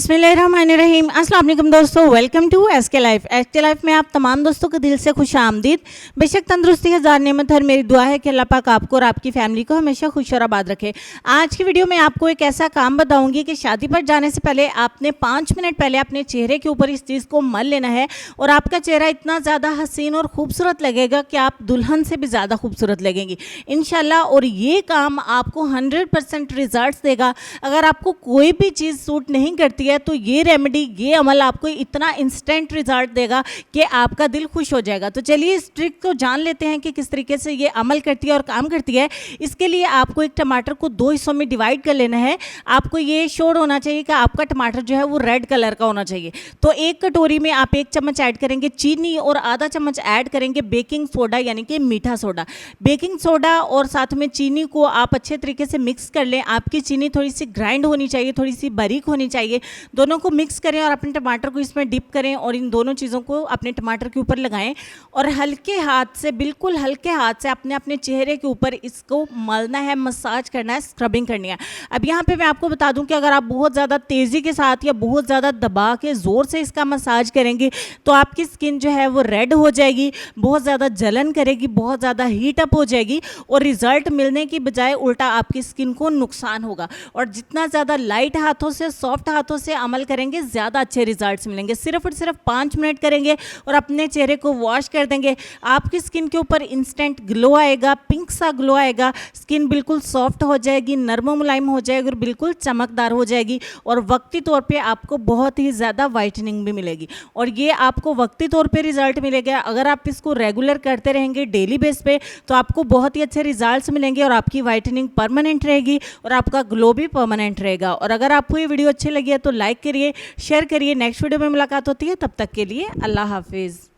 बिस्मिल्लाहिर्रहमानिर्रहीम। अस्सलाम वालेकुम दोस्तों, welcome to SK life. SK life में आप तमाम दोस्तों को दिल से खुश आमदीद। बेशक तंदुरुस्ती हजार नेमत हर, मेरी दुआ है कि अल्लाह पाक आपको और आपकी फैमिली को हमेशा खुश और आबाद रखे। आज की वीडियो में आपको एक ऐसा काम बताऊंगी कि शादी पर जाने से पहले आपने 5 मिनट पहले अपने चेहरे के ऊपर इस चीज़ को मल लेना है और आपका चेहरा इतना ज़्यादा हसीन और खूबसूरत लगेगा कि आप दुल्हन से भी ज़्यादा खूबसूरत लगेंगी इंशाल्लाह। और ये काम आपको 100% रिजल्ट्स देगा। अगर आपको कोई भी चीज़ सूट नहीं करती है तो ये रेमेडी, ये अमल आपको इतना इंस्टेंट रिजल्ट देगा कि आपका दिल खुश हो जाएगा। तो चलिए इस ट्रिक को जान लेते हैं कि किस तरीके से ये अमल करती है और काम करती है। इसके लिए आपको एक टमाटर को 2 हिस्सों में डिवाइड कर लेना है। आपको ये श्योर होना चाहिए कि आपका टमाटर जो है वो रेड कलर का होना चाहिए। तो एक कटोरी में आप 1 चम्मच ऐड करेंगे चीनी और आधा चम्मच ऐड करेंगे बेकिंग सोडा यानी कि मीठा सोडा। बेकिंग सोडा और साथ में चीनी को आप अच्छे तरीके से मिक्स कर लें। आपकी चीनी थोड़ी सी ग्राइंड होनी चाहिए, थोड़ी सी बारीक होनी चाहिए। दोनों को मिक्स करें और अपने टमाटर को इसमें डिप करें और इन दोनों चीज़ों को अपने टमाटर के ऊपर लगाएं और हल्के हाथ से, बिल्कुल हल्के हाथ से अपने अपने चेहरे के ऊपर इसको मलना है, मसाज करना है, स्क्रबिंग करनी है। अब यहाँ पे मैं आपको बता दूं कि अगर आप बहुत ज़्यादा तेज़ी के साथ या बहुत ज़्यादा दबा के ज़ोर से इसका मसाज करेंगे तो आपकी स्किन जो है वो रेड हो जाएगी, बहुत ज़्यादा जलन करेगी, बहुत ज़्यादा हीट अप हो जाएगी और रिज़ल्ट मिलने की बजाय उल्टा आपकी स्किन को नुकसान होगा। और जितना ज़्यादा लाइट हाथों से, सॉफ्ट हाथों से अमल करेंगे ज़्यादा अच्छे रिजल्ट्स मिलेंगे। सिर्फ और सिर्फ 5 मिनट करेंगे और अपने चेहरे को वॉश कर देंगे। आपकी स्किन के ऊपर इंस्टेंट ग्लो आएगा, पिंक सा ग्लो आएगा, स्किन बिल्कुल सॉफ्ट हो जाएगी, नरम मुलायम हो जाएगी और बिल्कुल चमकदार हो जाएगी। और वक्ती तौर पे आपको बहुत ही ज़्यादा वाइटनिंग भी मिलेगी और ये आपको वक्ती तौर पे रिजल्ट मिलेगा। अगर आप इसको रेगुलर करते रहेंगे डेली बेस पे तो आपको बहुत ही अच्छे रिजल्ट्स मिलेंगे और आपकी वाइटनिंग परमानेंट रहेगी और आपका ग्लो भी परमानेंट रहेगा। और अगर आपको ये वीडियो अच्छी लगी है तो लाइक करिए, शेयर करिए। नेक्स्ट वीडियो में मुलाकात होती है, तब तक के लिए अल्लाह हाफिज़।